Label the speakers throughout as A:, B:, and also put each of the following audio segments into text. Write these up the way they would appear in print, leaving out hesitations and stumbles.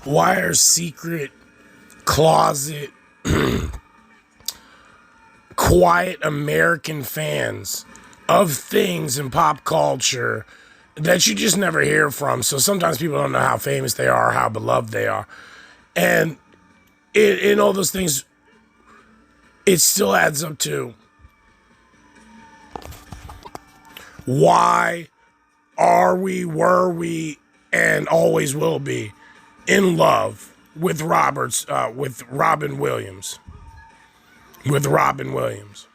A: Why are secret, closet, quiet American fans of things in pop culture that you just never hear from? So sometimes people don't know how famous they are, how beloved they are. And in all those things, it still adds up to why were we, and always will be in love with Robin Williams. With Robin Williams.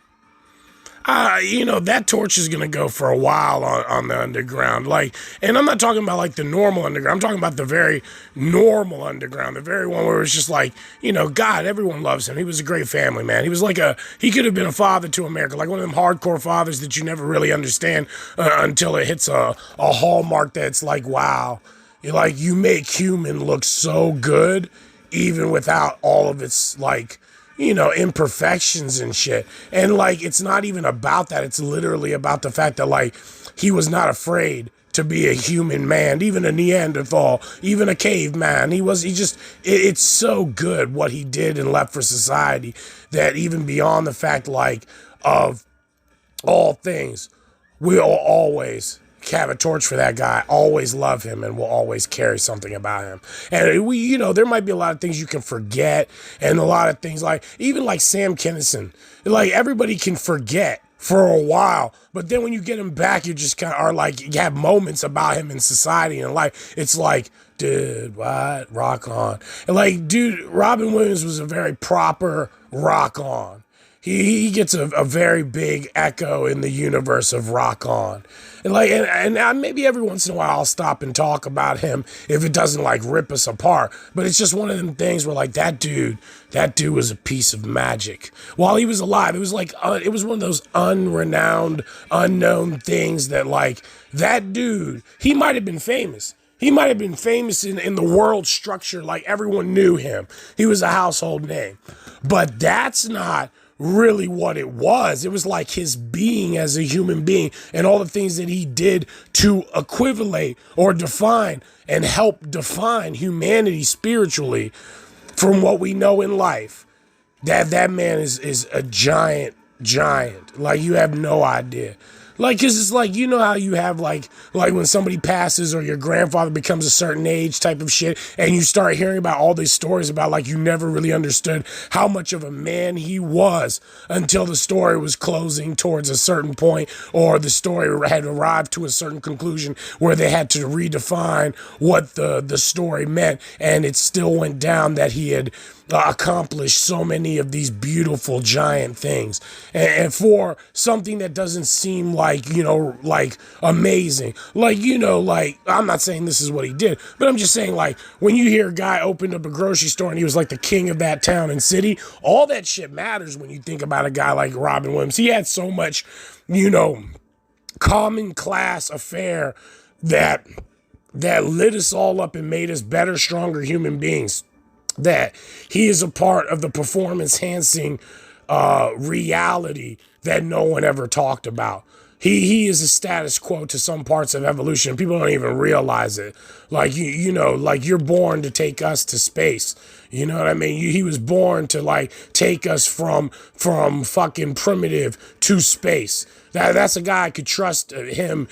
A: That torch is going to go for a while on the underground. And I'm not talking about like the normal underground. I'm talking about the very normal underground, the very one where it's just like, God, everyone loves him. He was a great family man. He could have been a father to America, like one of them hardcore fathers that you never really understand until it hits a hallmark that's like, wow, you make human look so good, even without all of its imperfections and shit. And it's not even about that. It's literally about the fact that he was not afraid to be a human man, even a Neanderthal, even a caveman. It's so good what he did and left for society that even beyond the fact of all things, we'll always have a torch for that guy, always love him, and will always carry something about him. And there might be a lot of things you can forget, and a lot of things even Sam Kinison, everybody can forget for a while, but then when you get him back, you just kind of are you have moments about him in society and life. It's dude, what? Rock on. And dude, Robin Williams was a very proper rock on. He gets a very big echo in the universe of Rock On. And maybe every once in a while I'll stop and talk about him if it doesn't rip us apart. But it's just one of them things where that dude was a piece of magic. While he was alive, it was it was one of those unrenowned, unknown things that that dude, he might have been famous. He might have been famous in the world structure, everyone knew him. He was a household name. But that's not really what it was. It was his being as a human being and all the things that he did to equivalate or define and help define humanity spiritually from what we know in life. That man is a giant. You have no idea. Cause it's how you have when somebody passes or your grandfather becomes a certain age type of shit, and you start hearing about all these stories about you never really understood how much of a man he was until the story was closing towards a certain point, or the story had arrived to a certain conclusion where they had to redefine what the story meant, and it still went down that he had accomplished so many of these beautiful giant things, and for something that doesn't seem amazing, I'm not saying this is what he did, but I'm just saying when you hear a guy opened up a grocery store and he was the king of that town and city, all that shit matters when you think about a guy like Robin Williams. He had so much common class affair that lit us all up and made us better, stronger human beings, that he is a part of the performance enhancing reality that no one ever talked about. He is a status quo to some parts of evolution. People don't even realize it. You're born to take us to space. You know what I mean? He was born to take us from fucking primitive to space. That's a guy I could trust him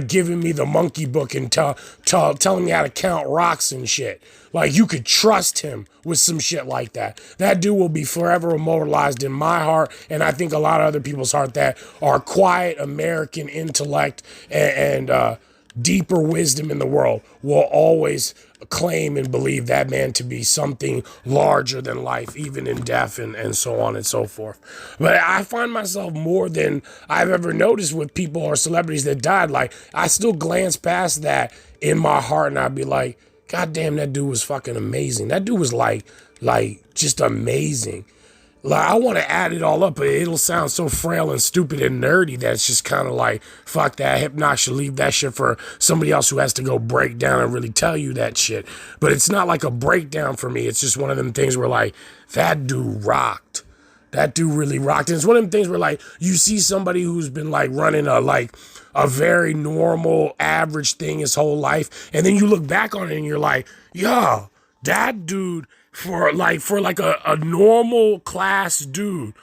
A: giving me the monkey book and telling me how to count rocks and shit. You could trust him with some shit like that. That dude will be forever immortalized in my heart, and I think a lot of other people's heart that are quiet American intellect and deeper wisdom in the world will always claim and believe that man to be something larger than life, even in death and so on and so forth. But I find myself more than I've ever noticed with people or celebrities that died. I still glance past that in my heart and I'd be like, God damn, that dude was fucking amazing. That dude was just amazing. I want to add it all up, but it'll sound so frail and stupid and nerdy that it's just kind of fuck that. Hypnox should leave that shit for somebody else who has to go break down and really tell you that shit. But it's not a breakdown for me. It's just one of them things where that dude rocked. That dude really rocked. And it's one of them things where you see somebody who's been running a very normal, average thing his whole life, and then you look back on it and you're yo, That dude, for like a normal class dude,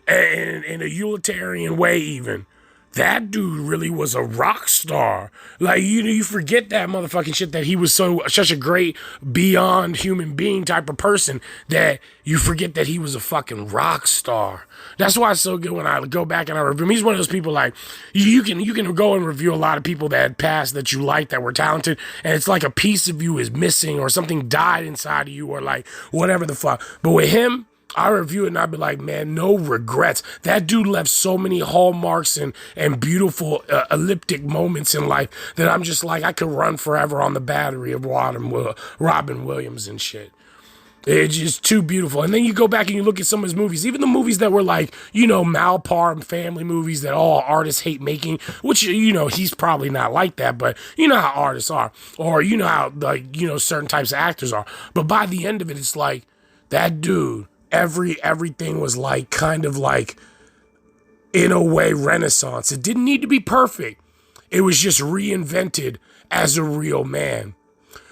A: and in a utilitarian way even, that dude really was a rock star. Like, you forget that motherfucking shit, that he was such a great beyond human being type of person, that you forget that he was a fucking rock star. That's why it's so good when I go back and I review him. He's one of those people, like, you can go and review a lot of people that had passed that you like, that were talented, and it's like a piece of you is missing, or something died inside of you, or like whatever the fuck. But with him, I review it and I'd be like, man, no regrets. That dude left so many hallmarks and beautiful elliptic moments in life that I'm just like, I could run forever on the battery of Robin Williams and shit. It's just too beautiful. And then you go back and you look at some of his movies, even the movies that were like, Malpar family movies that all artists hate making, which, he's probably not like that, but you know how artists are, or you know how, like, certain types of actors are. But by the end of it, it's like, that dude, everything was like, kind of like, in a way, Renaissance. It didn't need to be perfect. It was just reinvented as a real man,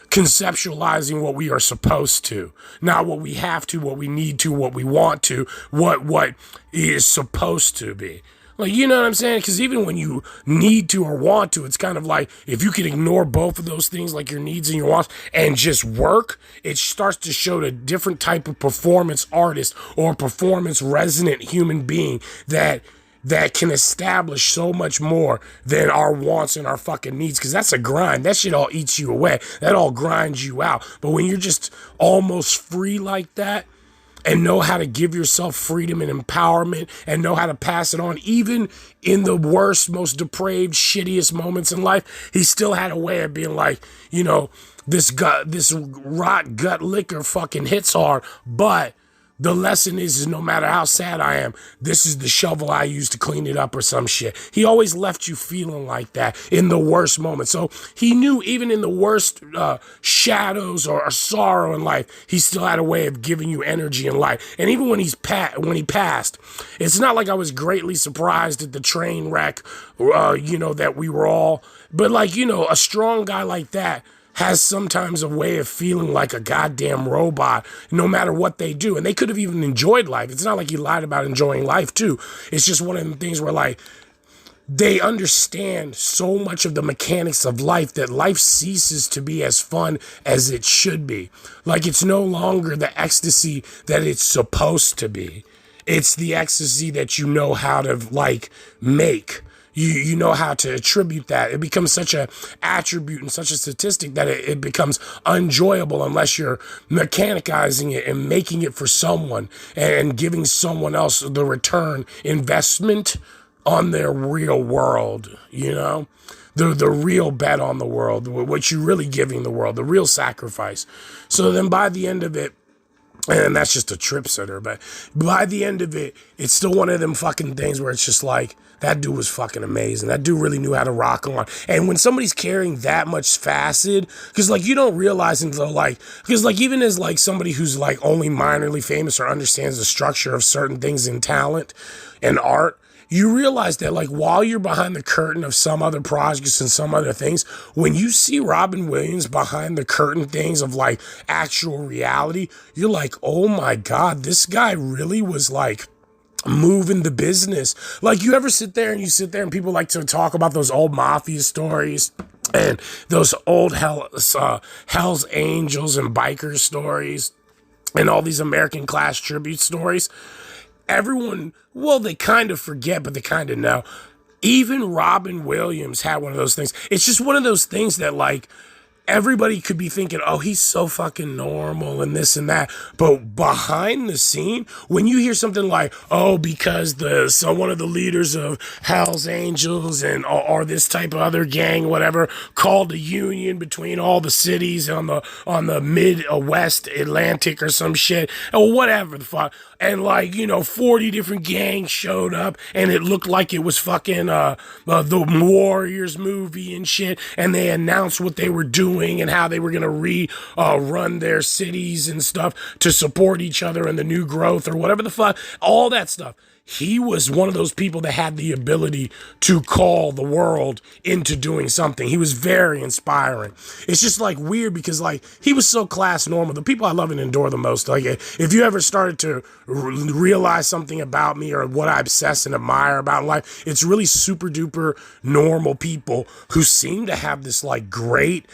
A: conceptualizing what we are supposed to, not what we have to, what we need to, what we want to, what is supposed to be. Like, you know what I'm saying? Because even when you need to or want to, it's kind of like, if you can ignore both of those things, like your needs and your wants, and just work, it starts to show a different type of performance artist or performance resonant human being that can establish so much more than our wants and our fucking needs. Because that's a grind. That shit all eats you away. That all grinds you out. But when you're just almost free like that, and know how to give yourself freedom and empowerment, and know how to pass it on, even in the worst, most depraved, shittiest moments in life, he still had a way of being like, this rot gut liquor fucking hits hard, but the lesson is no matter how sad I am, this is the shovel I use to clean it up, or some shit. He always left you feeling like that in the worst moments. So he knew even in the worst shadows or sorrow in life, he still had a way of giving you energy in life. And even when he passed, it's not like I was greatly surprised at the train wreck, that we were all. But like, a strong guy like that has sometimes a way of feeling like a goddamn robot no matter what they do. And they could have even enjoyed life. It's not like he lied about enjoying life too. It's just one of the things where, like, they understand so much of the mechanics of life that life ceases to be as fun as it should be. Like, it's no longer the ecstasy that it's supposed to be. It's the ecstasy that you know how to, like, make. You know how to attribute that. It becomes such a attribute and such a statistic that it becomes unenjoyable unless you're mechanicizing it and making it for someone and giving someone else the return investment on their real world, the real bet on the world, what you're really giving the world, the real sacrifice. So then by the end of it, and that's just a trip center, but by the end of it, it's still one of them fucking things where it's just like, that dude was fucking amazing. That dude really knew how to rock on. And when somebody's carrying that much facet, because like you don't realize until because like even as like somebody who's like only minorly famous or understands the structure of certain things in talent and art, you realize that like while you're behind the curtain of some other projects and some other things, when you see Robin Williams behind the curtain things of like actual reality, you're like, oh my God, this guy really was like moving the business. Like, you ever sit there and people like to talk about those old mafia stories and those old Hell's Angels and biker stories and all these American class tribute stories. Everyone, well, they kind of forget, but they kind of know. Even Robin Williams had one of those things. It's just one of those things that like everybody could be thinking, oh, he's so fucking normal and this and that. But behind the scene, when you hear something like, oh, because one of the leaders of Hell's Angels and or this type of other gang, whatever, called a union between all the cities on the mid-west Atlantic or some shit, or whatever the fuck. And 40 different gangs showed up and it looked like it was fucking the Warriors movie and shit. And they announced what they were doing doing and how they were going to run their cities and stuff to support each other and the new growth or whatever the fuck, all that stuff. He was one of those people that had the ability to call the world into doing something. He was very inspiring. It's just like weird because like he was so class normal. The people I love and adore the most, like if you ever started to realize something about me or what I obsess and admire about life, it's really super duper normal people who seem to have this like great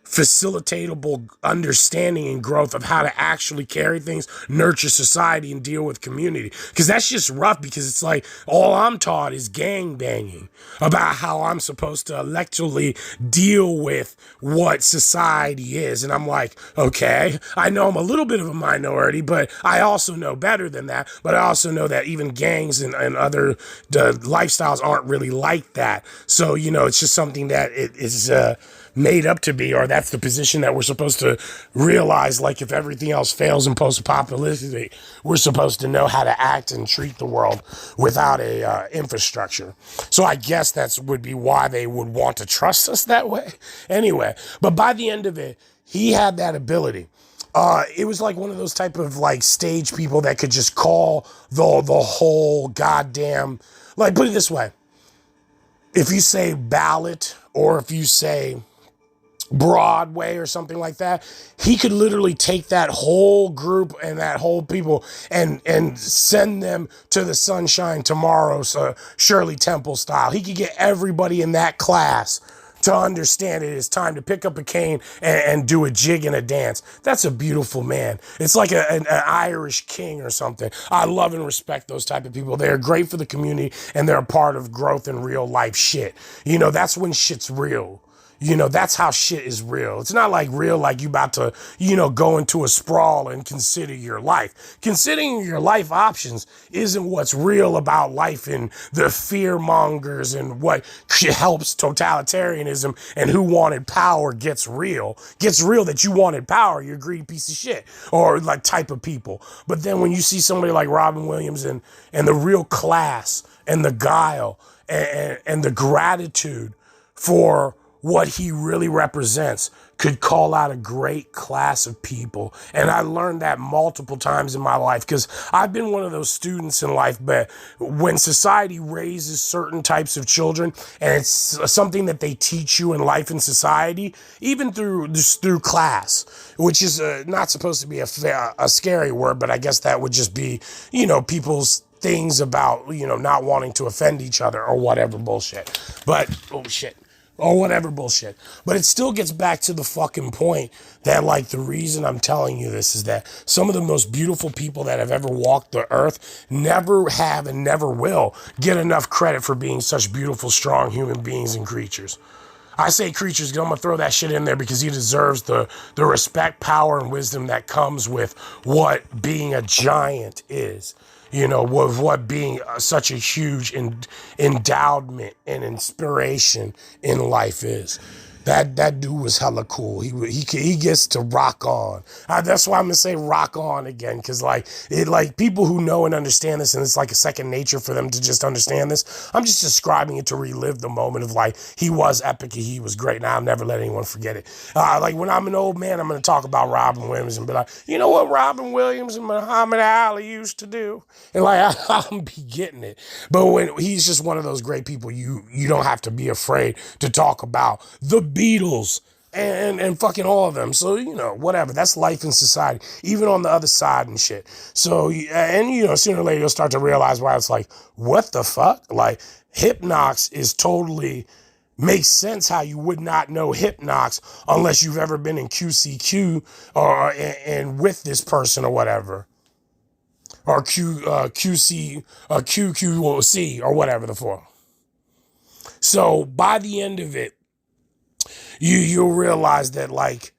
A: facilitatable understanding and growth of how to actually carry things, nurture society, and deal with community. Because that's just rough because it's like all I'm taught is gang banging about how I'm supposed to intellectually deal with what society is. And I'm like, okay, I know I'm a little bit of a minority, but I also know better than that. But I also know that even gangs and other lifestyles aren't really like that. So, you know, it's just something that it is made up to be, or that's the position that we're supposed to realize. Like if everything else fails in post-apocalyptic, we're supposed to know how to act and treat the world without a infrastructure. So I guess that's would be why they would want to trust us that way. Anyway, but by the end of it, he had that ability. It was like one of those type of like stage people that could just call the whole goddamn, like put it this way. If you say ballot or if you say Broadway or something like that, he could literally take that whole group and that whole people and send them to the sunshine tomorrow, so Shirley Temple style. He could get everybody in that class to understand it is time to pick up a cane and do a jig and a dance. That's a beautiful man. It's like an Irish king or something. I love and respect those type of people. They're great for the community and they're a part of growth and real life shit. You know, that's when shit's real. You know, that's how shit is real. It's not like real like you about to, you know, go into a sprawl and consider your life. Considering your life options isn't what's real about life and the fear mongers and what helps totalitarianism and who wanted power gets real. Gets real that you wanted power, you're a greedy piece of shit or like type of people. But then when you see somebody like Robin Williams and the real class and the guile and the gratitude for what he really represents could call out a great class of people. And I learned that multiple times in my life because I've been one of those students in life, but when society raises certain types of children and it's something that they teach you in life and society, even through class, which is not supposed to be a scary word, but I guess that would just be, you know, people's things about, you know, not wanting to offend each other or whatever bullshit. But, oh shit. Or whatever bullshit. But it still gets back to the fucking point that, like, the reason I'm telling you this is that some of the most beautiful people that have ever walked the earth never have and never will get enough credit for being such beautiful, strong human beings and creatures. I say creatures because I'm going to throw that shit in there because he deserves the respect, power, and wisdom that comes with what being a giant is. You know, with what being such a huge endowment and inspiration in life is. That dude was hella cool. He gets to rock on. That's why I'm gonna say rock on again, because like people who know and understand this, and it's like a second nature for them to just understand this. I'm just describing it to relive the moment of like he was epic, he was great, and I'll never let anyone forget it. Like when I'm an old man, I'm gonna talk about Robin Williams and be like, you know what Robin Williams and Muhammad Ali used to do, and like I'll be getting it. But when he's just one of those great people, you don't have to be afraid to talk about the Beatles and fucking all of them. So, you know, whatever. That's life in society, even on the other side and shit. So, and, you know, sooner or later you'll start to realize why it's like, what the fuck? Like, Hypnox is totally makes sense how you would not know Hypnox unless you've ever been in QCQ or and with this person or whatever. Or QQC or whatever the fuck. So by the end of it, you'll realize that like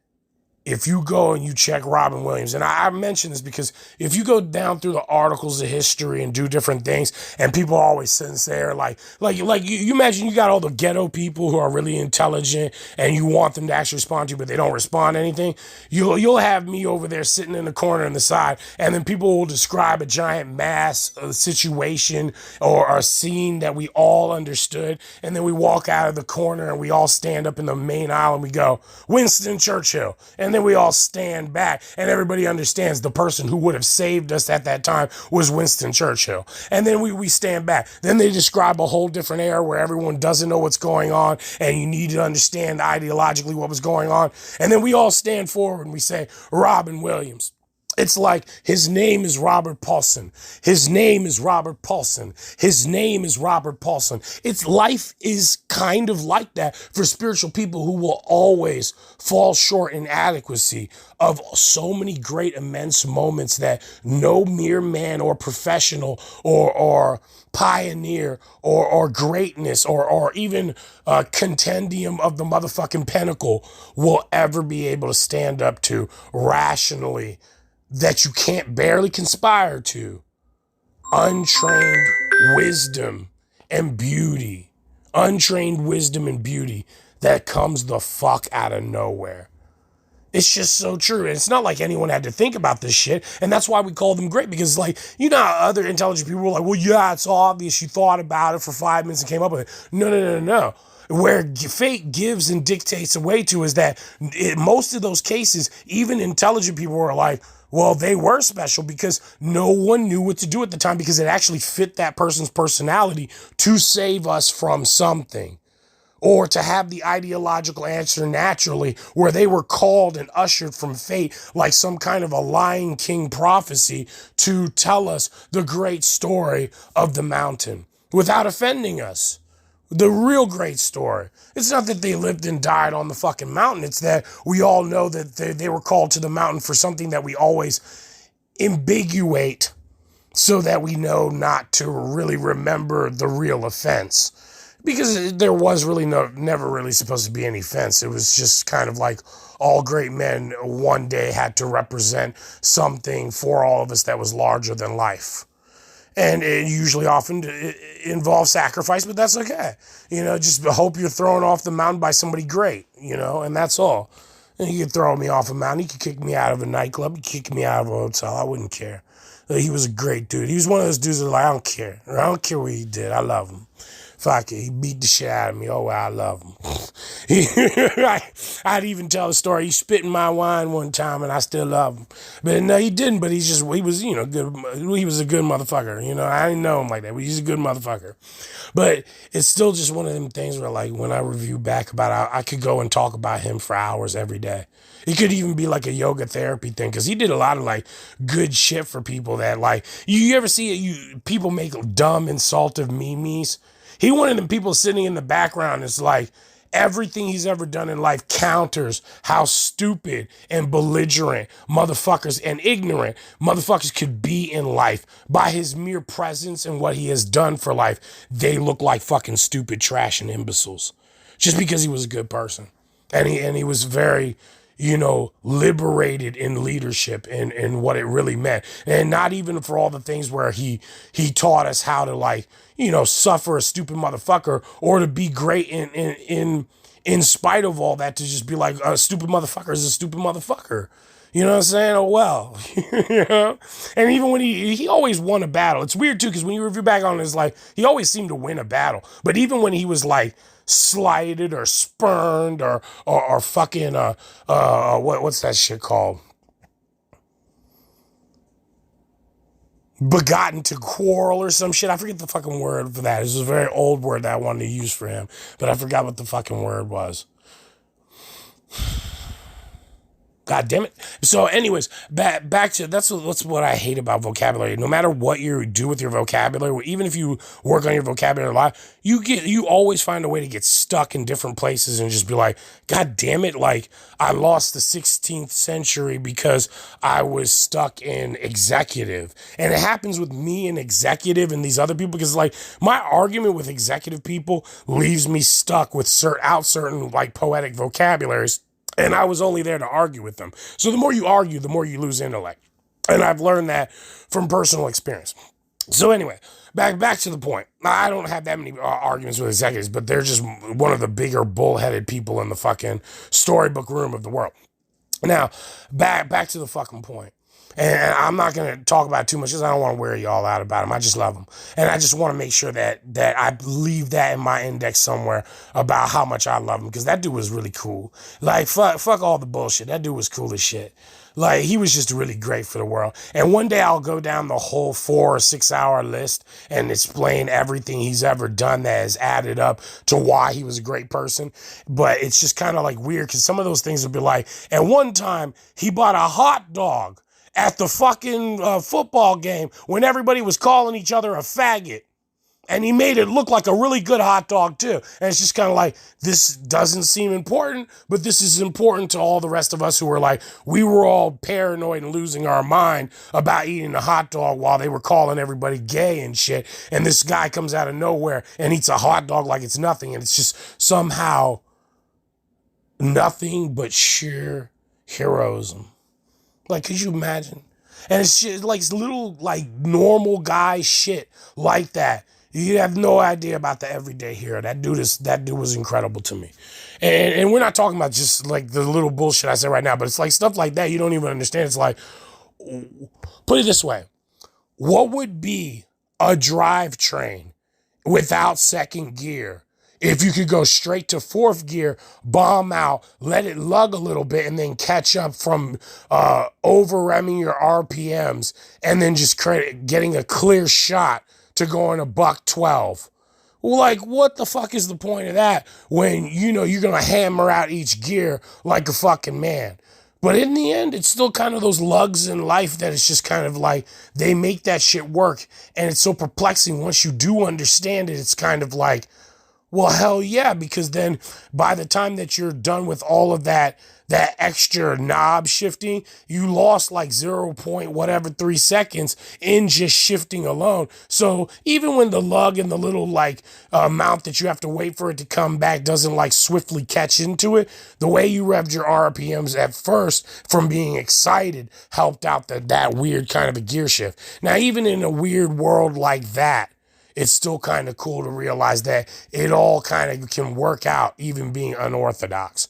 A: if you go and you check Robin Williams, and I mention this because if you go down through the articles of history and do different things, and people are always sincere, like you imagine you got all the ghetto people who are really intelligent and you want them to actually respond to you, but they don't respond to anything. You'll have me over there sitting in the corner on the side, and then people will describe a giant mass situation or a scene that we all understood, and then we walk out of the corner and we all stand up in the main aisle and we go, Winston Churchill. And then we all stand back and everybody understands the person who would have saved us at that time was Winston Churchill. And then we stand back. Then they describe a whole different era where everyone doesn't know what's going on and you need to understand ideologically what was going on. And then we all stand forward and we say, Robin Williams. It's like his name is Robert Paulson. His name is Robert Paulson. His name is Robert Paulson. It's life is kind of like that for spiritual people who will always fall short in adequacy of so many great, immense moments that no mere man or professional or pioneer or greatness or even contendium of the motherfucking pinnacle will ever be able to stand up to rationally, that you can't barely conspire to. Untrained wisdom and beauty. Untrained wisdom and beauty that comes the fuck out of nowhere. It's just so true. And it's not like anyone had to think about this shit. And that's why we call them great. Because, like, you know how other intelligent people were like, well, yeah, it's obvious you thought about it for 5 minutes and came up with it. No. Where fate gives and dictates a way to is that in most of those cases, even intelligent people were like, well, they were special because no one knew what to do at the time because it actually fit that person's personality to save us from something. Or to have the ideological answer naturally, where they were called and ushered from fate like some kind of a Lion King prophecy to tell us the great story of the mountain without offending us. The real great story. It's not that they lived and died on the fucking mountain. It's that we all know that they were called to the mountain for something that we always ambiguate so that we know not to really remember the real offense. Because there was really never really supposed to be any offense. It was just kind of like all great men one day had to represent something for all of us that was larger than life. And it usually often involves sacrifice, but that's okay. You know, just hope you're thrown off the mountain by somebody great, you know, and that's all. And you could throw me off a mountain. You could kick me out of a nightclub. You could kick me out of a hotel. I wouldn't care. He was a great dude. He was one of those dudes that like, I don't care. I don't care what he did. I love him. Fuck it. He beat the shit out of me. Oh, well, I love him. I'd even tell the story. He spit in my wine one time and I still love him. But no, he didn't. But he was, you know, good. He was a good motherfucker. You know, I didn't know him like that, but he's a good motherfucker. But it's still just one of them things where, like, when I review back about it, I could go and talk about him for hours every day. It could even be like a yoga therapy thing because he did a lot of like good shit for people that like, you ever see it? People make dumb, insultive memes. He one of them people sitting in the background is like, everything he's ever done in life counters how stupid and belligerent motherfuckers and ignorant motherfuckers could be in life. By his mere presence and what he has done for life, they look like fucking stupid trash and imbeciles. Just because he was a good person. And he was very, you know, liberated in leadership and what it really meant. And not even for all the things where he taught us how to, like, you know, suffer a stupid motherfucker or to be great in spite of all that, to just be like, a stupid motherfucker is a stupid motherfucker. You know what I'm saying? Oh, well, you know? And even when he always won a battle. It's weird too, because when you review back on it, it's like, he always seemed to win a battle. But even when he was like slighted or spurned or fucking, what's that shit called? Begotten to quarrel or some shit. I forget the fucking word for that. It's a very old word that I wanted to use for him, but I forgot what the fucking word was. God damn it. So anyways, back to, that's what I hate about vocabulary. No matter what you do with your vocabulary, even if you work on your vocabulary a lot, you always find a way to get stuck in different places and just be like, God damn it, like, I lost the 16th century because I was stuck in executive. And it happens with me and executive and these other people, because like my argument with executive people leaves me stuck with certain like poetic vocabularies. And I was only there to argue with them. So the more you argue, the more you lose intellect. And I've learned that from personal experience. So anyway, back to the point. I don't have that many arguments with executives, but they're just one of the bigger bullheaded people in the fucking storybook room of the world. Now, back to the fucking point. And I'm not going to talk about it too much because I don't want to wear you all out about him. I just love him. And I just want to make sure that I leave that in my index somewhere about how much I love him, because that dude was really cool. Like, fuck all the bullshit. That dude was cool as shit. Like, he was just really great for the world. And one day I'll go down the whole 4 or 6 hour list and explain everything he's ever done that has added up to why he was a great person. But it's just kind of like weird, because some of those things would be like, at one time he bought a hot dog at the fucking football game when everybody was calling each other a faggot. And he made it look like a really good hot dog too. And it's just kind of like, this doesn't seem important, but this is important to all the rest of us who were like, we were all paranoid and losing our mind about eating a hot dog while they were calling everybody gay and shit. And this guy comes out of nowhere and eats a hot dog like it's nothing. And it's just somehow nothing but sheer heroism. Like, could you imagine? And it's shit, like little, like normal guy shit like that. You have no idea about the everyday hero. That dude was incredible to me. And we're not talking about just like the little bullshit I said right now, but it's like stuff like that you don't even understand. It's like, put it this way. What would be a drivetrain without second gear? If you could go straight to fourth gear, bomb out, let it lug a little bit, and then catch up from over-remming your RPMs, and then just getting a clear shot to go in a $112. Like, what the fuck is the point of that when, you know, you're going to hammer out each gear like a fucking man? But in the end, it's still kind of those lugs in life that it's just kind of like they make that shit work. And it's so perplexing. Once you do understand it, it's kind of like, well, hell yeah, because then by the time that you're done with all of that extra knob shifting, you lost like 3 seconds in just shifting alone. So even when the lug and the little like amount that you have to wait for it to come back doesn't like swiftly catch into it, the way you revved your RPMs at first from being excited helped out that weird kind of a gear shift. Now, even in a weird world like that, it's still kind of cool to realize that it all kind of can work out, even being unorthodox.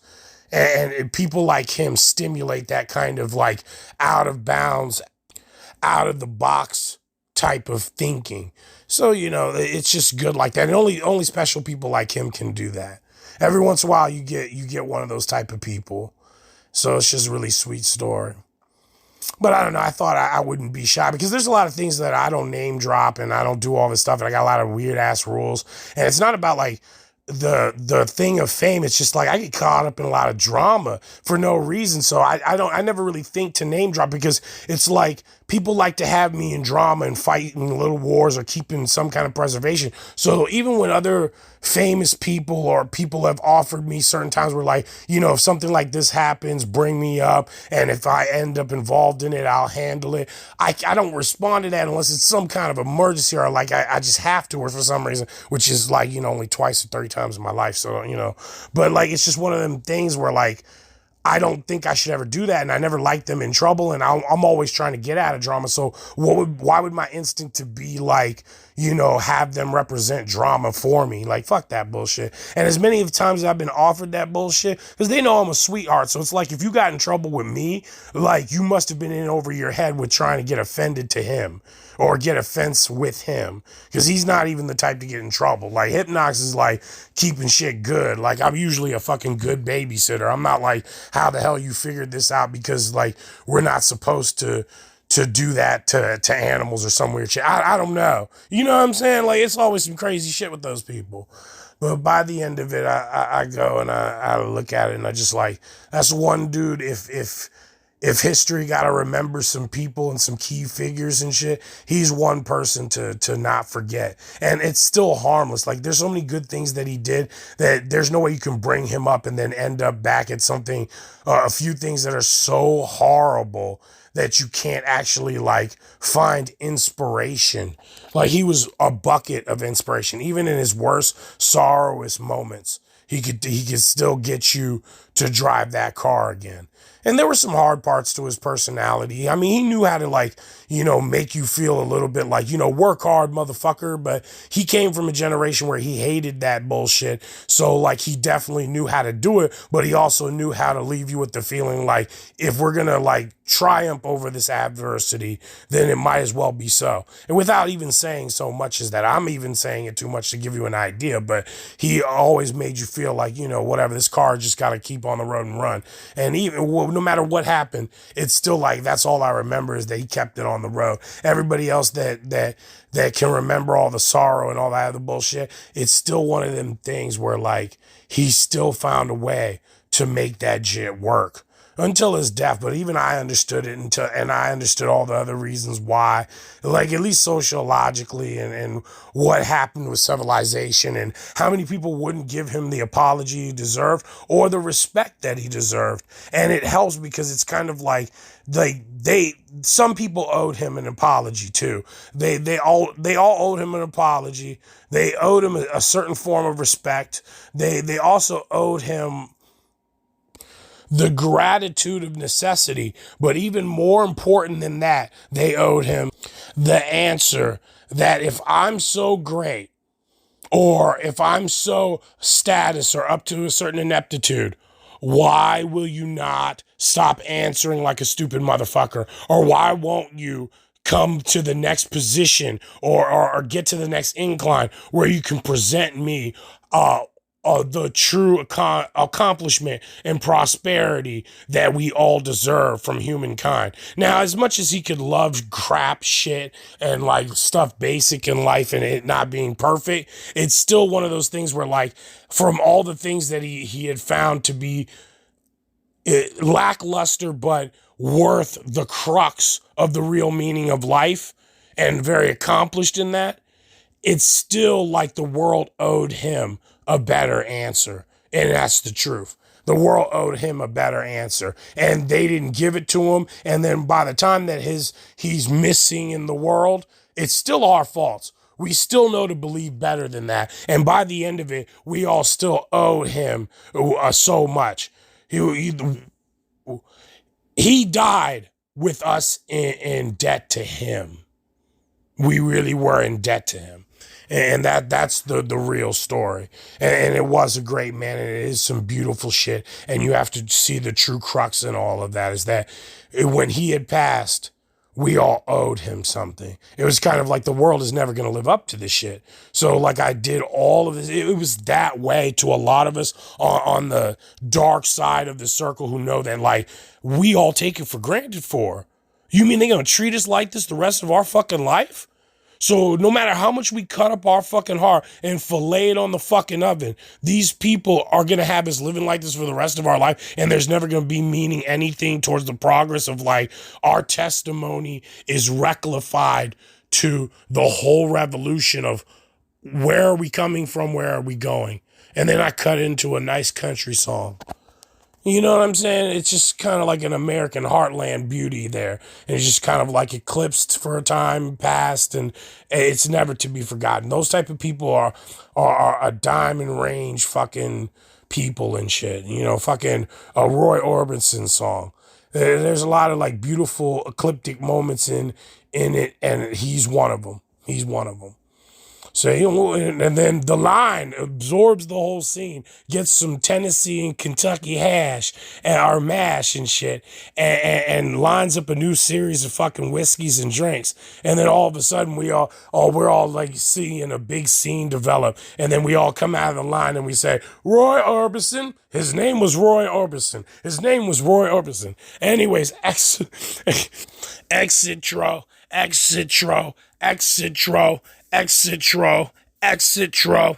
A: And people like him stimulate that kind of like out of bounds, out of the box type of thinking. So, you know, it's just good like that. And only special people like him can do that. Every once in a while you get one of those type of people. So it's just a really sweet story. But I don't know, I thought I wouldn't be shy, because there's a lot of things that I don't name drop and I don't do all this stuff, and I got a lot of weird ass rules. And it's not about like the thing of fame. It's just like I get caught up in a lot of drama for no reason. So I never really think to name drop, because it's like people like to have me in drama and fighting little wars or keeping some kind of preservation. So even when other famous people or people have offered me certain times where like, you know, if something like this happens, bring me up. And if I end up involved in it, I'll handle it. I don't respond to that unless it's some kind of emergency or like I just have to, or for some reason, which is like, you know, only twice or 30 times in my life. So, you know, but like, it's just one of them things where like, I don't think I should ever do that, and I never liked them in trouble, and I'm always trying to get out of drama. So why would my instinct to be like, you know, have them represent drama for me? Like, fuck that bullshit. And as many of times as I've been offered that bullshit, because they know I'm a sweetheart. So it's like, if you got in trouble with me, like, you must have been in over your head with trying to get offended to him or get offense with him, because he's not even the type to get in trouble. Like, Hypnox is like keeping shit good. Like, I'm usually a fucking good babysitter. I'm not like, how the hell you figured this out, because like we're not supposed to do that to animals or some weird shit. I don't know. You know what I'm saying? Like, it's always some crazy shit with those people. But by the end of it, I go and I look at it and I just like, that's one dude. If history got to remember some people and some key figures and shit, he's one person to not forget. And it's still harmless. Like, there's so many good things that he did that there's no way you can bring him up and then end up back at something, a few things that are so horrible that you can't actually like find inspiration. Like, he was a bucket of inspiration, even in his worst, sorrowous moments. he could still get you to drive that car again. And there were some hard parts to his personality. I mean, he knew how to, like, make you feel a little bit like, work hard, motherfucker. But he came from a generation where he hated that bullshit. So, like, he definitely knew how to do it, but he also knew how to leave you with the feeling like, if we're going to, like, triumph over this adversity, then it might as well be so. And without even saying so much as that, I'm even saying it too much to give you an idea, but he always made you feel like, whatever, this car just got to keep on the road and run. And even no matter what happened, it's still like, that's all I remember, is that he kept it on the road. Everybody else that can remember all the sorrow and all that other bullshit, it's still one of them things where, like, he still found a way to make that shit work until his death. But even I understood it and I understood all the other reasons why, like, at least sociologically, and what happened with civilization, and how many people wouldn't give him the apology he deserved or the respect that he deserved. And it helps because it's kind of like some people owed him an apology too. They all owed him an apology. They owed him a certain form of respect. They also owed him the gratitude of necessity. But even more important than that, they owed him the answer that, if I'm so great, or if I'm so status or up to a certain ineptitude, why will you not stop answering like a stupid motherfucker? Or why won't you come to the next position, or get to the next incline where you can present me the true accomplishment and prosperity that we all deserve from humankind? Now, as much as he could love crap shit and, like, stuff basic in life and it not being perfect, it's still one of those things where, like, from all the things that he had found to be lackluster but worth the crux of the real meaning of life, and very accomplished in that, it's still like the world owed him a better answer. And that's the truth. The world owed him a better answer, and they didn't give it to him. And then by the time that he's missing in the world, it's still our faults. We still know to believe better than that. And by the end of it, we all still owe him so much. He died with us in debt to him. We really were in debt to him. And that's the real story. And it was a great man, and it is some beautiful shit. And you have to see the true crux in all of that, is that when he had passed, we all owed him something. It was kind of like, the world is never going to live up to this shit. So, like, I did all of this. It was that way to a lot of us on the dark side of the circle, who know that, like, we all take it for granted for. You mean they're going to treat us like this the rest of our fucking life? So no matter how much we cut up our fucking heart and fillet it on the fucking oven, these people are going to have us living like this for the rest of our life. And there's never going to be meaning anything towards the progress of, like, our testimony is rectified to the whole revolution of where are we coming from? Where are we going? And then I cut into a nice country song. You know what I'm saying? It's just kind of like an American heartland beauty there. And it's just kind of like eclipsed for a time past, and it's never to be forgotten. Those type of people are a diamond range fucking people and shit. Fucking a Roy Orbison song. There's a lot of, like, beautiful ecliptic moments in it, and he's one of them. He's one of them. So, and then the line absorbs the whole scene, gets some Tennessee and Kentucky hash and our mash and shit, and lines up a new series of fucking whiskeys and drinks. And then all of a sudden we're all like seeing a big scene develop. And then we all come out of the line and we say, Roy Orbison. His name was Roy Orbison. His name was Roy Orbison. Anyways, Exitro, Exitro, Exitro, Exitro, Exitro.